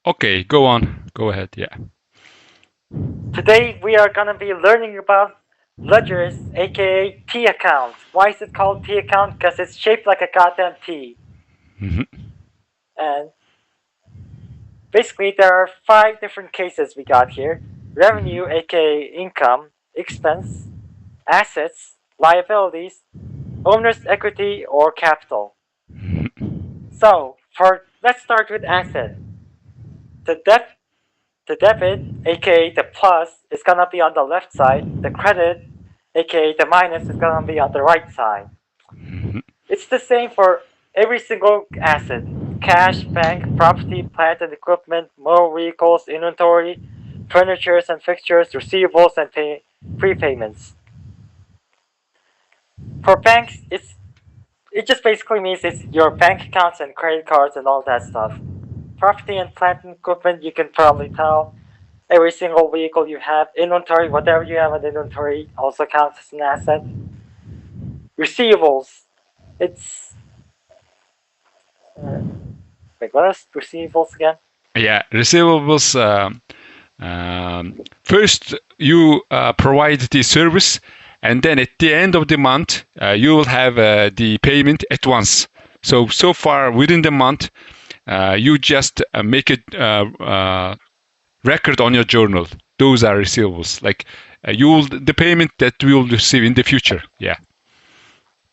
Okay, go on. Go ahead. Yeah. Today we are gonna be learning about ledgers, aka T account. Why is it called T account? Because it's shaped like a goddamn T. Mhm. And basically there are 5 different cases we got here. Revenue, aka income, expense, assets, liabilities, owner's equity, or capital. So, let's start with asset. The def The debit, aka the plus, is gonna be on the left side. The credit, aka the minus, is gonna be on the right side. Mhm. It's the same for every single asset: cash, bank, property, plant and equipment, motor vehicles, inventory, furniture and fixtures, receivables, and prepayments. For banks, it just basically means it's your bank accounts and credit cards and all that stuff. Property and plant and equipment, you can probably tell. Every single vehicle you have, inventory, whatever you have in inventory also counts as an asset. Receivables, it's wait, what is receivables again? Yeah, receivables. First, you provide the service, and then at the end of the month, you will have the payment at once. So far within the month, you just make a record on your journal. Those are receivables. Like the payment that we will receive in the future. Yeah.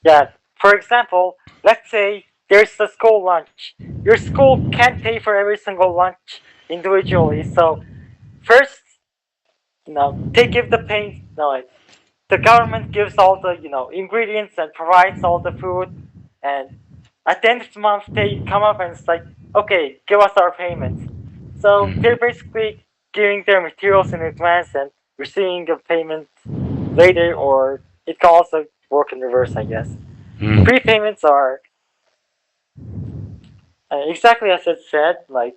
Yeah, for example, let's say there's a school lunch. Your school can't pay for every single lunch individually, so first, they give the pay. No, the government gives all the ingredients and provides all the food, and at the end of the month they come up and it's like, okay, give us our payment. So they're Mhm. basically giving their materials in advance and receiving the payment later, or it can also work in reverse, I guess. Mhm. Prepayments are exactly as it said. Like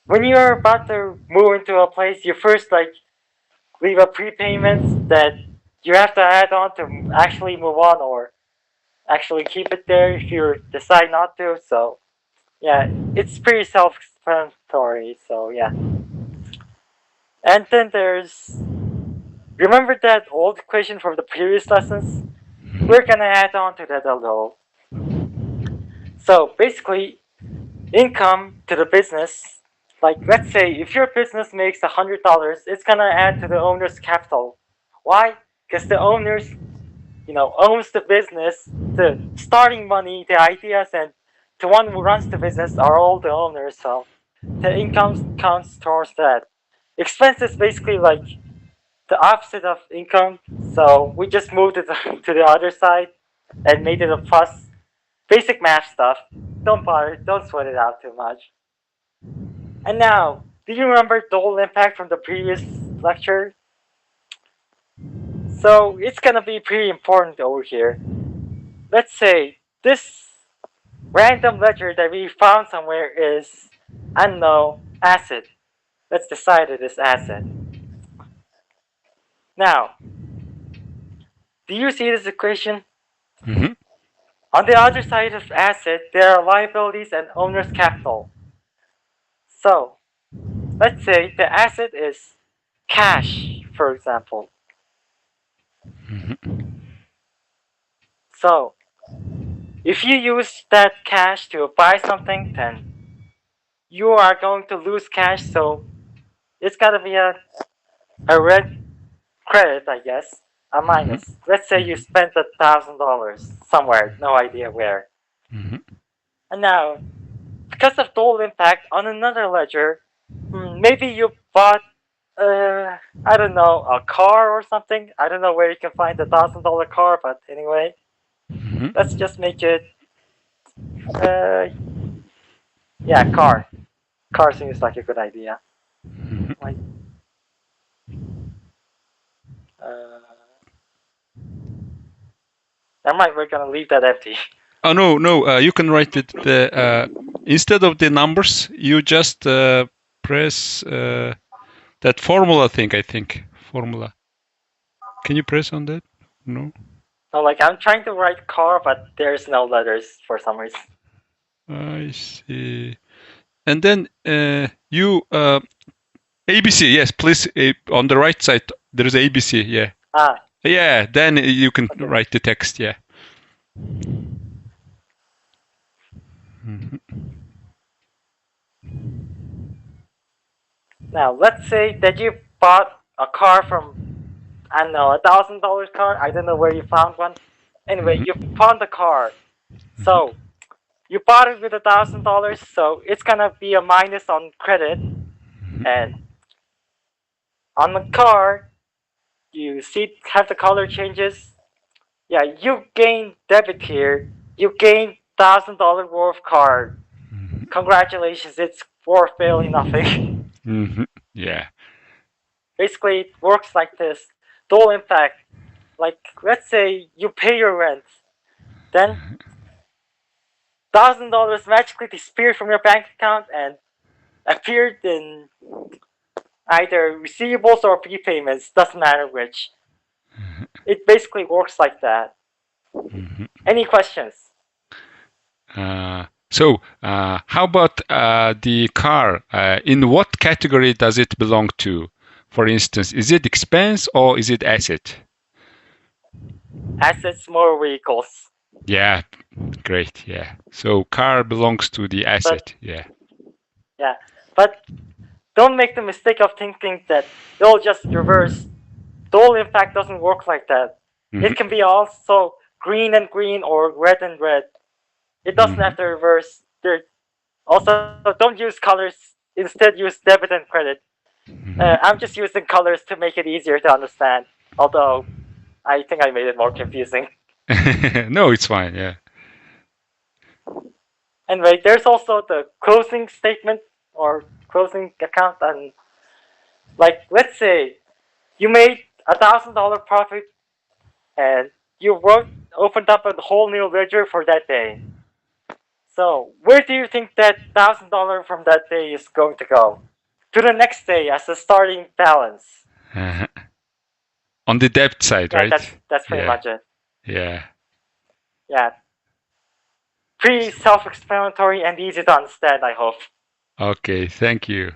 when you're about to move into a place, you first leave a prepayment that you have to add on to actually move on, or actually keep it there if you decide not to. So yeah, it's pretty self-explanatory. So yeah, and then there's remember that old equation from the previous lessons? We're gonna add on to that a little. So basically, income to the business. Like let's say if your business makes $100, it's gonna add to the owner's capital. Why? Because the owners, owns the business. The starting money, the ideas, and the one who runs the business are all the owners. So the income counts towards that. Expenses basically like the opposite of income. So we just moved it to the other side and made it a plus. Basic math stuff. Don't bother. Don't sweat it out too much. And now, do you remember the whole impact from the previous lecture? So it's gonna be pretty important over here. Let's say this random ledger that we found somewhere is, I don't know, asset. Let's decide it is asset. Now, do you see this equation? Mhm. On the other side of asset, there are liabilities and owner's capital. So, let's say the asset is cash, for example. Mhm. So, if you use that cash to buy something, then you are going to lose cash, so it's gotta be a red credit, I guess, a Mhm. minus. Let's say you Mhm. spent $1,000 somewhere, no idea where. Mhm. And now, because of dual impact on another ledger, maybe you bought, I don't know, a car or something. I don't know where you can find $1,000 car, but anyway, Mhm. let's just make it, uh, yeah, car. Car seems like a good idea. Mhm. Like, uh, never mind, we're gonna leave that empty. Oh no, no. You can write it. Instead of the numbers, you just press that formula thing. I think formula. Can you press on that? No. No, like I'm trying to write car, but there's no letters for some reason. I see. And then You ABC, yes, please. On the right side, there is ABC. Yeah, Ah, yeah. Then you can okay. write the text. Yeah. Mhm. Now let's say that you bought a car from, I don't know, $1,000 car. I don't know where you found one. Anyway, you Mhm. found the car. Mhm. So you bought it with $1,000, so it's gonna be a minus on credit. And on the car, you see have the color changes. Yeah, you gain debit here. You gain $1,000 worth card. Congratulations, it's worth barely nothing. Mhm. Yeah. Basically, it works like this. Dual impact. Like, let's say you pay your rent, then $1,000 magically disappeared from your bank account and appeared in either receivables or prepayments. Doesn't matter which. It basically works like that. Mhm. Any questions? How about the car? In what category does it belong to? For instance, is it expense or is it asset? Assets, more vehicles. Yeah, great. Yeah. So car belongs to the But asset. Yeah. yeah, but don't make the mistake of thinking that they'll just reverse. Dual impact doesn't work like that. Mhm. It can be also green and green or red and red. It doesn't have Mhm. to reverse. Also, don't use colors. Instead, use debit and credit. I'm just using colors to make it easier to understand. Although, I think I made it more confusing. No, it's fine. Yeah. Anyway, there's also the closing statement or closing account. And, like, let's say you made $1,000 profit and you opened up a whole new ledger for that day. So, where do you think that $1,000 from that day is going to go? To the next day as a starting balance. Uh-huh. On the debt side, Yeah, right? that's pretty Yeah. much it. Yeah. Yeah, pretty self-explanatory and easy to understand, I hope. Okay. Thank you.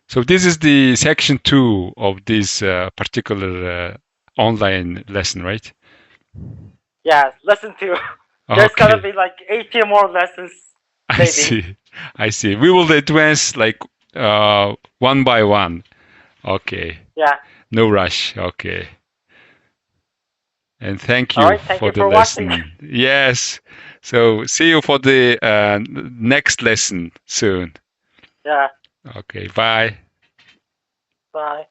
So this is the section 2 of this particular online lesson, right? Yeah, lesson two. There's gonna Okay. be like 18 more lessons, I maybe. see. I see. We will advance like one by one. Okay. Yeah. No rush. Okay. And thank All you right. Thank for you the for watching. lesson. Yes. So see you for the next lesson soon. Yeah. Okay. Bye. Bye.